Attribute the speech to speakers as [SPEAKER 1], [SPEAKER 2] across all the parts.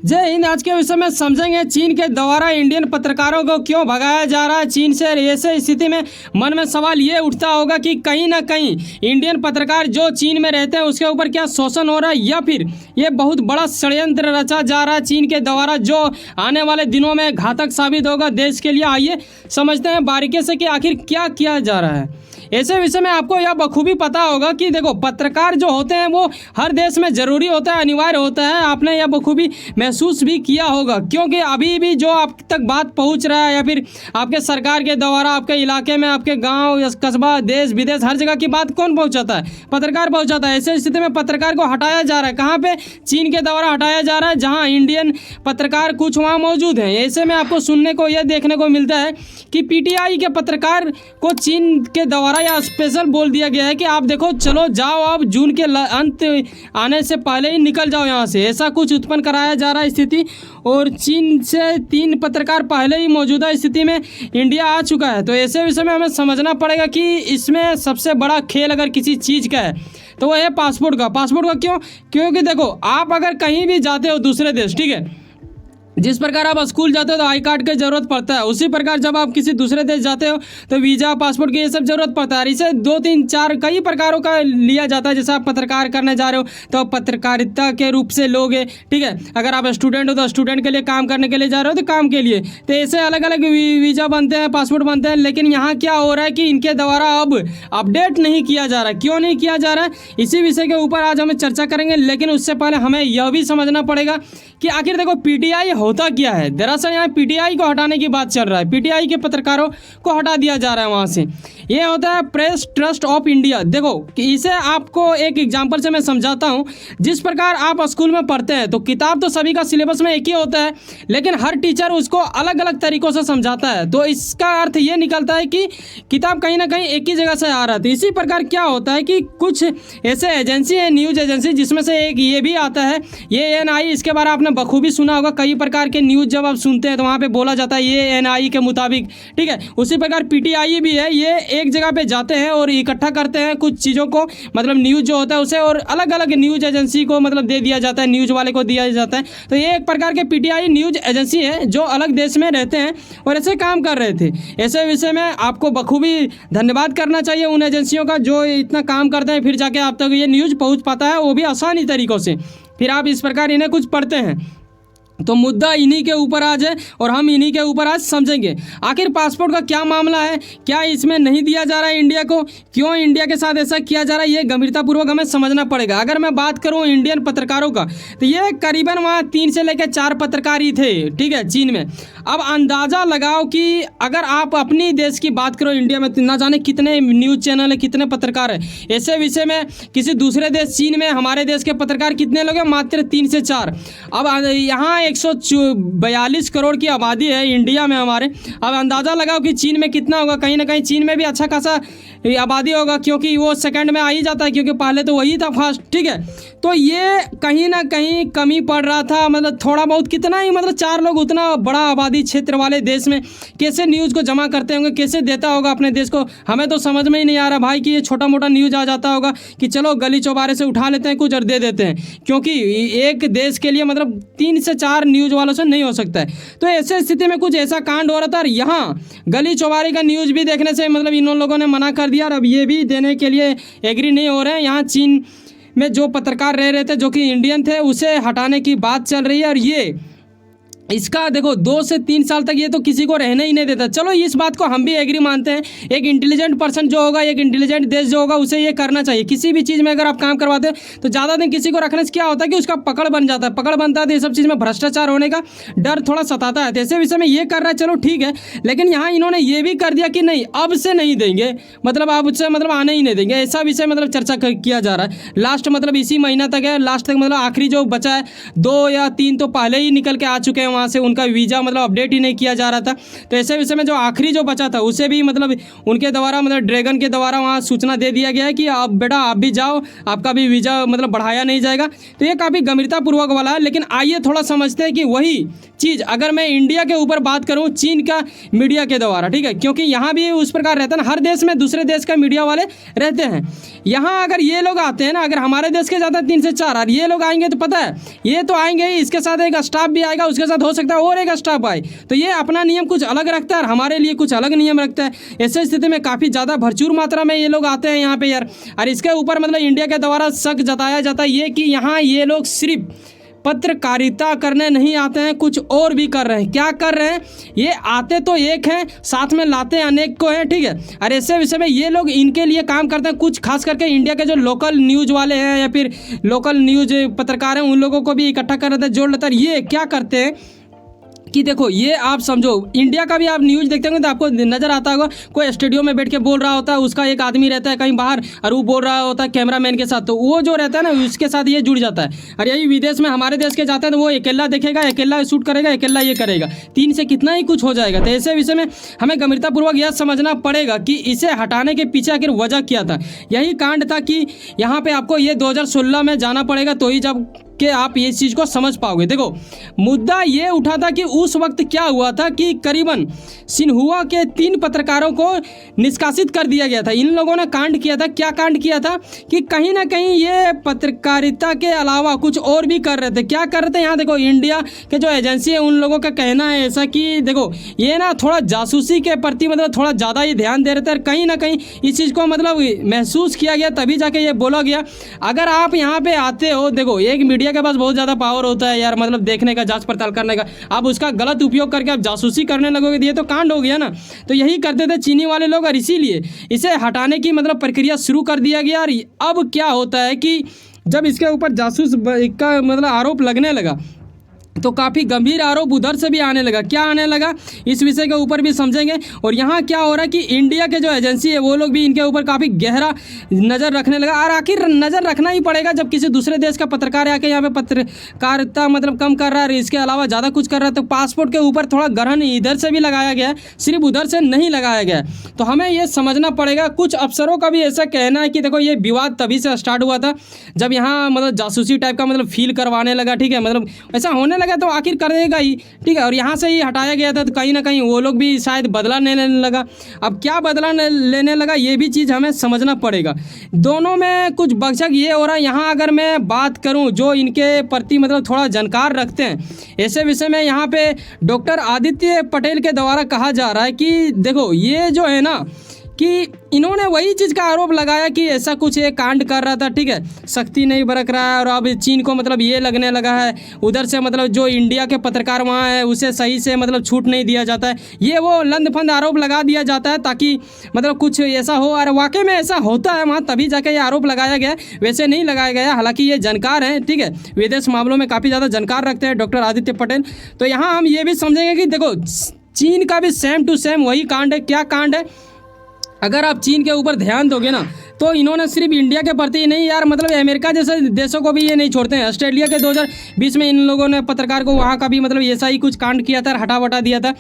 [SPEAKER 1] जय हिंद। आज के विषय में समझेंगे चीन के द्वारा इंडियन पत्रकारों को क्यों भगाया जा रहा है चीन से। ऐसे स्थिति में मन में सवाल ये उठता होगा कि कहीं ना कहीं इंडियन पत्रकार जो चीन में रहते हैं उसके ऊपर क्या शोषण हो रहा है, या फिर ये बहुत बड़ा षड्यंत्र रचा जा रहा है चीन के द्वारा जो आने वाले दिनों में घातक साबित होगा देश के लिए। आइए समझते हैं बारीकी से कि आखिर क्या किया जा रहा है। ऐसे विषय में आपको यह बखूबी पता होगा कि देखो, पत्रकार जो होते हैं वो हर देश में ज़रूरी होता है, अनिवार्य होता है। आपने यह बखूबी महसूस भी किया होगा, क्योंकि अभी भी जो आप तक बात पहुंच रहा है या फिर आपके सरकार के द्वारा आपके इलाके में, आपके गांव या कस्बा, देश विदेश, हर जगह की बात कौन पहुंचाता है? पत्रकार पहुंचाता है। ऐसे स्थिति में पत्रकार को हटाया जा रहा है। कहाँ पे? चीन के द्वारा हटाया जा रहा है, जहाँ इंडियन पत्रकार कुछ वहाँ मौजूद हैं। ऐसे में आपको सुनने को यह देखने को मिलता है कि पीटीआई के पत्रकार को चीन के द्वारा या स्पेशल बोल दिया गया है कि आप देखो, चलो जाओ, आप जून के अंत आने से पहले ही निकल जाओ यहाँ से। ऐसा कुछ उत्पन्न कराया जा रहा है स्थिति। और चीन से 3 पत्रकार पहले ही मौजूदा स्थिति में इंडिया आ चुका है। तो ऐसे विषय में हमें समझना पड़ेगा कि इसमें सबसे बड़ा खेल अगर किसी चीज़ का है तो वह है पासपोर्ट का। पासपोर्ट का क्यों? क्योंकि देखो, आप अगर कहीं भी जाते हो दूसरे देश, ठीक है, जिस प्रकार आप स्कूल जाते हो तो आई कार्ड की ज़रूरत पड़ता है, उसी प्रकार जब आप किसी दूसरे देश जाते हो तो वीज़ा, पासपोर्ट की ये सब ज़रूरत पड़ता है। इसे 2 3 4 कई प्रकारों का लिया जाता है। जैसे आप पत्रकार करने जा रहे हो तो आप पत्रकारिता के रूप से लोगे, ठीक है। अगर आप स्टूडेंट हो तो स्टूडेंट के लिए, काम करने के लिए जा रहे हो तो काम के लिए। तो ऐसे अलग अलग वीज़ा बनते हैं, पासपोर्ट बनते हैं। लेकिन यहाँ क्या हो रहा है कि इनके द्वारा अब अपडेट नहीं किया जा रहा है। क्यों नहीं किया जा रहा है, इसी विषय के ऊपर आज हमें चर्चा करेंगे। लेकिन उससे पहले हमें यह भी समझना पड़ेगा कि आखिर देखो, पीटीआई होता क्या है। दरअसल यहाँ पीटीआई को हटाने की बात चल रहा है। पीटीआई के पत्रकारों को हटा दिया जा रहा है वहाँ से। ये होता है प्रेस ट्रस्ट ऑफ इंडिया। देखो, इसे आपको एक एग्जांपल से मैं समझाता हूँ। जिस प्रकार आप स्कूल में पढ़ते हैं तो किताब तो सभी का सिलेबस में एक ही होता है, लेकिन हर टीचर उसको अलग अलग तरीक़ों से समझाता है। तो इसका अर्थ ये निकलता है कि किताब कहीं ना कहीं एक ही जगह से आ रहा है। तो इसी प्रकार क्या होता है कि कुछ ऐसे एजेंसी है, न्यूज़ एजेंसी, जिसमें से एक ये भी आता है, ये एएनआई। इसके बारे में आपने बखूबी सुना होगा। कई प्रकार के न्यूज़ जब आप सुनते हैं तो वहाँ पे बोला जाता है ये एएनआई के मुताबिक, ठीक है। उसी प्रकार पीटीआई भी है। ये एक जगह पे जाते हैं और इकट्ठा करते हैं कुछ चीज़ों को, मतलब न्यूज़ जो होता है उसे, और अलग अलग न्यूज़ एजेंसी को मतलब दे दिया जाता है, न्यूज़ वाले को दिया जाता है। तो ये एक प्रकार के पीटीआई न्यूज़ एजेंसी है जो अलग देश में रहते हैं और ऐसे काम कर रहे थे। ऐसे विषय में आपको बखूबी धन्यवाद करना चाहिए उन एजेंसियों का जो इतना काम करते हैं, फिर जाके आप तक ये न्यूज़ पहुँच पाता है, वो भी आसानी तरीक़ों से। फिर आप इस प्रकार इन्हें कुछ पढ़ते हैं। तो मुद्दा इन्हीं के ऊपर आज है और हम इन्हीं के ऊपर आज समझेंगे आखिर पासपोर्ट का क्या मामला है, क्या इसमें नहीं दिया जा रहा है इंडिया को, क्यों इंडिया के साथ ऐसा किया जा रहा है, ये गंभीरतापूर्वक हमें समझना पड़ेगा। अगर मैं बात करूं इंडियन पत्रकारों का तो ये करीबन वहाँ 3 से लेकर 4 पत्रकार ही थे, ठीक है, चीन में। अब अंदाज़ा लगाओ कि अगर आप अपनी देश की बात करो, इंडिया में ना जाने कितने न्यूज़ चैनल है, कितने पत्रकार है। ऐसे विषय में किसी दूसरे देश चीन में हमारे देश के पत्रकार कितने लोग हैं? मात्र 3 से 4। अब यहाँ 142 करोड़ की आबादी है इंडिया में हमारे। अब अंदाज़ा लगाओ कि चीन में कितना होगा। कहीं ना कहीं चीन में भी अच्छा खासा आबादी होगा, क्योंकि वो सेकंड में आ ही जाता है, क्योंकि पहले तो वही था फास्ट, ठीक है। तो ये कहीं ना कहीं कमी पड़ रहा था, मतलब थोड़ा बहुत, कितना ही, मतलब 4 लोग उतना बड़ा आबादी क्षेत्र वाले देश में कैसे न्यूज़ को जमा करते होंगे, कैसे देता होगा अपने देश को। हमें तो समझ में ही नहीं आ रहा भाई कि ये छोटा मोटा न्यूज़ आ जाता होगा कि चलो गली चौबारे से उठा लेते हैं कुछ और दे देते हैं, क्योंकि एक देश के लिए मतलब 3 से 4 न्यूज़ वालों से नहीं हो सकता है। तो ऐसे स्थिति में कुछ ऐसा कांड हो रहा था और यहाँ गली चौबारे का न्यूज़ भी देखने से मतलब इन लोगों ने मना कर दिया और अब ये भी देने के लिए एग्री नहीं हो रहे हैं। यहाँ चीन में जो पत्रकार रह रहे थे जो कि इंडियन थे, उसे हटाने की बात चल रही है। और ये इसका देखो 2 से 3 साल तक ये तो किसी को रहने ही नहीं देता। चलो इस बात को हम भी एग्री मानते हैं, एक इंटेलिजेंट पर्सन जो होगा, एक इंटेलिजेंट देश जो होगा, उसे ये करना चाहिए। किसी भी चीज़ में अगर आप काम करवाते हो तो ज़्यादा दिन किसी को रखने से क्या होता है कि उसका पकड़ बन जाता है, पकड़ बनता है, तो ये सब चीज़ में भ्रष्टाचार होने का डर थोड़ा सताता है। तो ऐसे विषय में ये कर रहा है, चलो ठीक है। लेकिन यहाँ इन्होंने ये भी कर दिया कि नहीं, अब से नहीं देंगे, मतलब अब उससे मतलब आने ही नहीं देंगे। ऐसा विषय मतलब चर्चा किया जा रहा है। लास्ट मतलब इसी महीना तक है, लास्ट तक मतलब आखिरी जो बचा है 2 या 3 तो पहले ही निकल के आ चुके हैं वहाँ वहाँ से उनका वीज़ा मतलब अपडेट ही नहीं किया जा रहा था। तो ऐसे विषय में जो आखिरी जो बचा था उसे भी मतलब उनके द्वारा मतलब ड्रैगन के द्वारा वहाँ सूचना दे दिया गया है कि आप बेटा आप भी जाओ, आपका भी वीज़ा मतलब बढ़ाया नहीं जाएगा। तो ये काफ़ी गंभीरतापूर्वक वाला है। लेकिन आइए थोड़ा समझते हैं कि वही चीज़ अगर मैं इंडिया के ऊपर बात करूँ चीन का मीडिया के द्वारा, ठीक है, क्योंकि यहाँ भी उस प्रकार रहता है ना, हर देश में दूसरे देश का मीडिया वाले रहते हैं। यहाँ अगर ये लोग आते हैं ना, अगर हमारे देश के ज़्यादा 3 से 4 और ये लोग आएंगे तो पता है ये तो आएंगे ही, इसके साथ एक स्टाफ भी आएगा, उसके साथ हो सकता है और एक स्टाफ आए। तो ये अपना नियम कुछ अलग रखता है और हमारे लिए कुछ अलग नियम रखता है। ऐसे स्थिति में काफ़ी ज़्यादा भरपूर मात्रा में ये लोग आते हैं यहाँ पे यार। और इसके ऊपर मतलब इंडिया के द्वारा शक जताया जाता है ये कि यहाँ ये लोग सिर्फ पत्रकारिता करने नहीं आते हैं, कुछ और भी कर रहे हैं। क्या कर रहे हैं? ये आते तो एक हैं, साथ में लाते अनेक को हैं, ठीक है। और ऐसे विषय में ये लोग इनके लिए काम करते हैं। कुछ खास करके इंडिया के जो लोकल न्यूज़ वाले हैं या फिर लोकल न्यूज़ पत्रकार हैं, उन लोगों को भी इकट्ठा कर लेते हैं, जोड़ लेते हैं। ये क्या करते हैं कि देखो ये आप समझो, इंडिया का भी आप न्यूज़ देखते होंगे तो आपको नज़र आता होगा कोई स्टूडियो में बैठ के बोल रहा होता है, उसका एक आदमी रहता है कहीं बाहर और वो बोल रहा होता है कैमरामैन के साथ, तो वो जो रहता है ना उसके साथ ये जुड़ जाता है। और यही विदेश में हमारे देश के जाते हैं तो वो अकेला देखेगा, अकेला शूट करेगा, अकेला ये करेगा, 3 से कितना ही कुछ हो जाएगा। तो ऐसे विषय में हमें गंभीरतापूर्वक यह समझना पड़ेगा कि इसे हटाने के पीछे आखिर वजह क्या था। यही कांड था कि यहाँ पर आपको ये 2016 में जाना पड़ेगा तो ही जब कि आप ये चीज़ को समझ पाओगे। देखो मुद्दा ये उठा था कि उस वक्त क्या हुआ था कि करीबन सिन्हुआ के 3 पत्रकारों को निष्कासित कर दिया गया था। इन लोगों ने कांड किया था। क्या कांड किया था कि कहीं ना कहीं ये पत्रकारिता के अलावा कुछ और भी कर रहे थे। क्या कर रहे थे? यहाँ देखो इंडिया के जो एजेंसी है उन लोगों का कहना है ऐसा कि देखो ये ना थोड़ा जासूसी के प्रति मतलब थोड़ा ज़्यादा ही ध्यान दे रहे थे। और कहीं ना कहीं इस चीज़ को मतलब महसूस किया गया, तभी जाके ये बोला गया। अगर आप यहाँ पे आते हो, देखो एक मीडिया के पास बहुत ज़्यादा पावर होता है यार, मतलब देखने का, जांच पड़ताल करने का। आप उसका गलत उपयोग करके आप जासूसी करने लगोगे तो ये तो कांड हो गया ना। तो यही करते थे चीनी वाले लोग और इसीलिए इसे हटाने की मतलब प्रक्रिया शुरू कर दिया गया। और अब क्या होता है कि जब इसके ऊपर जासूस का मतलब आरोप लगने लगा तो काफ़ी गंभीर आरोप उधर से भी आने लगा। क्या आने लगा इस विषय के ऊपर भी समझेंगे। और यहाँ क्या हो रहा है कि इंडिया के जो एजेंसी है वो लोग भी इनके ऊपर काफ़ी गहरा नज़र रखने लगा। और आखिर नज़र रखना ही पड़ेगा जब किसी दूसरे देश का पत्रकार आके यहाँ पे पत्रकारिता मतलब कम कर रहा है, इसके अलावा ज़्यादा कुछ कर रहा है, तो पासपोर्ट के ऊपर थोड़ा ग्रहण इधर से भी लगाया गया है, सिर्फ उधर से नहीं लगाया गया। तो हमें ये समझना पड़ेगा। कुछ अफसरों का भी ऐसा कहना है कि देखो ये विवाद तभी से स्टार्ट हुआ था जब यहाँ मतलब जासूसी टाइप का मतलब फील करवाने लगा, ठीक है, मतलब ऐसा होने लगा तो आखिर करेगा ही, ठीक है। और यहाँ से ही हटाया गया था तो कहीं ना कहीं वो लोग भी शायद बदला लेने लगा। अब क्या बदला लेने लगा ये भी चीज़ हमें समझना पड़ेगा। दोनों में कुछ बकझक ये हो रहा है। यहाँ अगर मैं बात करूँ जो इनके प्रति मतलब थोड़ा जानकार रखते हैं ऐसे विषय में, यहाँ पे डॉक्टर आदित्य पटेल के द्वारा कहा जा रहा है कि देखो ये जो है ना कि इन्होंने वही चीज़ का आरोप लगाया कि ऐसा कुछ ये कांड कर रहा था, ठीक है, सख्ती नहीं बरत रहा है। और अब चीन को मतलब ये लगने लगा है उधर से मतलब जो इंडिया के पत्रकार वहाँ है उसे सही से मतलब छूट नहीं दिया जाता है। ये वो लंदफंद आरोप लगा दिया जाता है ताकि मतलब कुछ ऐसा हो। और वाकई में ऐसा होता है वहाँ, तभी जाके ये आरोप लगाया गया, वैसे नहीं लगाया गया। हालांकि ये जानकार हैं, ठीक है, विदेश मामलों में काफ़ी ज़्यादा जानकार रखते हैं डॉक्टर आदित्य पटेल। तो यहाँ हम ये भी समझेंगे कि देखो चीन का भी सेम टू सेम वही कांड है। क्या कांड है? अगर आप चीन के ऊपर ध्यान दोगे ना तो इन्होंने सिर्फ इंडिया के प्रति नहीं यार, मतलब अमेरिका जैसे देशों को भी ये नहीं छोड़ते हैं। ऑस्ट्रेलिया के 2020 में इन लोगों ने पत्रकार को वहाँ का भी मतलब ऐसा ही कुछ कांड किया था, हटा वटा दिया था।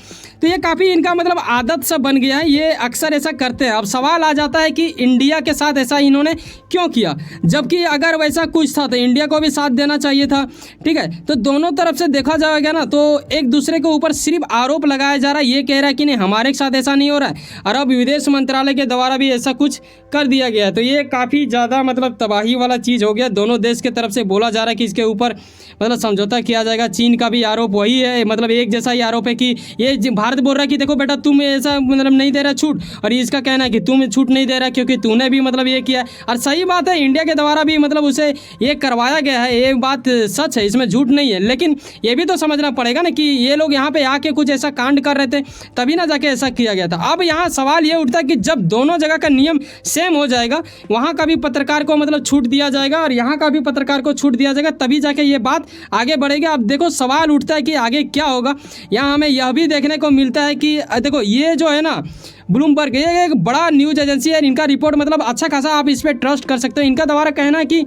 [SPEAKER 1] तो ये काफ़ी इनका मतलब आदत सा बन गया है, ये अक्सर ऐसा करते हैं। अब सवाल आ जाता है कि इंडिया के साथ ऐसा इन्होंने क्यों किया, जबकि अगर वैसा कुछ था तो इंडिया को भी साथ देना चाहिए था, ठीक है। तो दोनों तरफ से देखा जाएगा ना तो एक दूसरे के ऊपर सिर्फ आरोप लगाया जा रहा है। ये कह रहा है कि नहीं हमारे साथ ऐसा नहीं हो रहा है, और अब विदेश मंत्रालय के द्वारा भी ऐसा कुछ कर दिया गया है। तो ये काफ़ी ज़्यादा मतलब तबाही वाला चीज़ हो गया। दोनों देश के तरफ से बोला जा रहा है कि इसके ऊपर मतलब समझौता किया जाएगा। चीन का भी आरोप वही है, मतलब एक जैसा ही आरोप है कि ये भारत बोल रहा है कि देखो बेटा तुम ऐसा मतलब नहीं दे रहा छूट, और इसका कहना है कि तुम छूट नहीं दे रहा क्योंकि तूने भी मतलब ये किया। और सही बात है, इंडिया के द्वारा भी मतलब उसे ये करवाया गया है, ये बात सच है, इसमें झूठ नहीं है। लेकिन ये भी तो समझना पड़ेगा ना कि ये लोग यहाँ पे आके कुछ ऐसा कांड कर रहे थे तभी ना जाके ऐसा किया गया था। अब यहाँ सवाल ये उठता है कि जब दोनों जगह का नियम सेम हो जाएगा, वहाँ का भी पत्रकार को मतलब छूट दिया जाएगा और यहाँ का भी पत्रकार को छूट दिया जाएगा, तभी जाके ये बात आगे बढ़ेगी। अब देखो सवाल उठता है कि आगे क्या होगा। यहाँ हमें यह भी देखने को मिलता है कि देखो ये जो है ना ब्लूमबर्ग, ये एक बड़ा न्यूज़ एजेंसी है, इनका रिपोर्ट मतलब अच्छा खासा आप इस पर ट्रस्ट कर सकते हो। इनका द्वारा कहना है कि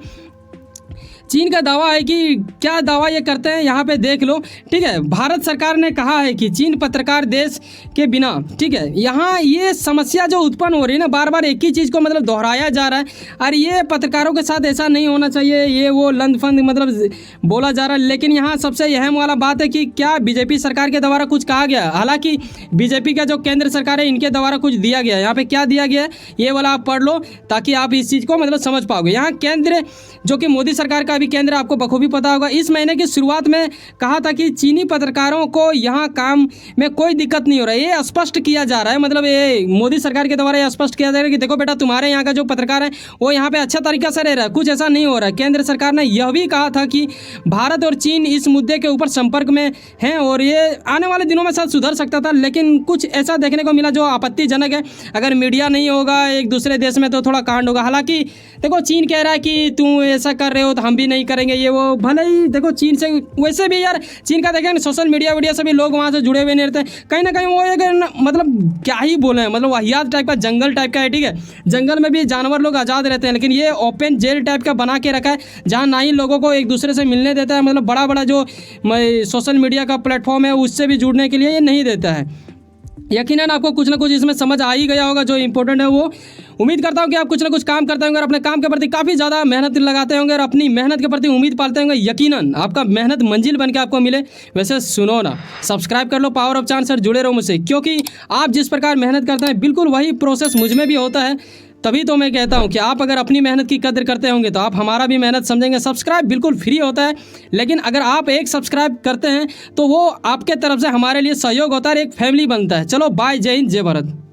[SPEAKER 1] चीन का दावा है कि क्या दावा ये करते हैं यहाँ पे देख लो। ठीक है, भारत सरकार ने कहा है कि चीन पत्रकार देश के बिना, ठीक है, यहाँ ये समस्या जो उत्पन्न हो रही है ना, बार बार एक ही चीज़ को मतलब दोहराया जा रहा है और ये पत्रकारों के साथ ऐसा नहीं होना चाहिए, ये वो लंद फंद मतलब बोला जा रहा है। लेकिन यहाँ सबसे अहम वाला बात है कि क्या बीजेपी सरकार के द्वारा कुछ कहा गया। हालांकि बीजेपी का जो केंद्र सरकार है इनके द्वारा कुछ दिया गया है, यहाँ पे क्या दिया गया है ये वाला आप पढ़ लो ताकि आप इस चीज़ को मतलब समझ पाओगे। यहाँ केंद्र जो कि मोदी सरकार का भी केंद्र आपको बखूबी पता होगा, इस महीने की शुरुआत में कहा था कि चीनी पत्रकारों को यहाँ काम में कोई दिक्कत नहीं हो रहा है। ये स्पष्ट किया जा रहा है, मतलब ये मोदी सरकार के द्वारा ये स्पष्ट किया जा रहा है कि देखो बेटा तुम्हारे यहाँ का जो पत्रकार है वो यहाँ पे अच्छा तरीका से रह रहा है, कुछ ऐसा नहीं हो रहा है। केंद्र सरकार ने यह भी कहा था कि भारत और चीन इस मुद्दे के ऊपर संपर्क में हैं और ये आने वाले दिनों में शायद सुधर सकता था, लेकिन कुछ ऐसा देखने को मिला जो आपत्तिजनक है। अगर मीडिया नहीं होगा एक दूसरे देश में तो थोड़ा कांड होगा। हालांकि देखो चीन कह रहा है कि तुम ऐसा कर रहे हो तो हम भी नहीं करेंगे, ये वो भले ही देखो चीन से वैसे भी यार चीन का देखें सोशल मीडिया से भी लोग वहाँ से जुड़े हुए नहीं रहते, कहीं ना कहीं वो एक मतलब क्या ही बोले, मतलब वाहियात टाइप का जंगल टाइप का है। ठीक है, जंगल में भी जानवर लोग आज़ाद रहते हैं, लेकिन ये ओपन जेल टाइप का बना के रखा है जहाँ ना ही लोगों को एक दूसरे से मिलने देता है, मतलब बड़ा बड़ा जो सोशल मीडिया का प्लेटफॉर्म है उससे भी जुड़ने के लिए ये नहीं देता है। यकीनन आपको कुछ ना कुछ इसमें समझ आ ही गया होगा जो इंपॉर्टेंट है वो। उम्मीद करता हूँ कि आप कुछ ना कुछ काम करते होंगे और अपने काम के प्रति काफ़ी ज़्यादा मेहनत लगाते होंगे और अपनी मेहनत के प्रति उम्मीद पालते होंगे। यकीनन आपका मेहनत मंजिल बन के आपको मिले। वैसे सुनो ना, सब्सक्राइब कर लो पावर ऑफ चांस और जुड़े रहो मुझसे, क्योंकि आप जिस प्रकार मेहनत करते हैं बिल्कुल वही प्रोसेस मुझ में भी होता है। तभी तो मैं कहता हूँ कि आप अगर अपनी मेहनत की कदर करते होंगे तो आप हमारा भी मेहनत समझेंगे। सब्सक्राइब बिल्कुल फ्री होता है, लेकिन अगर आप एक सब्सक्राइब करते हैं तो वो आपके तरफ से हमारे लिए सहयोग होता है और एक फैमिली बनता है। चलो बाय, जय हिंद, जय भारत।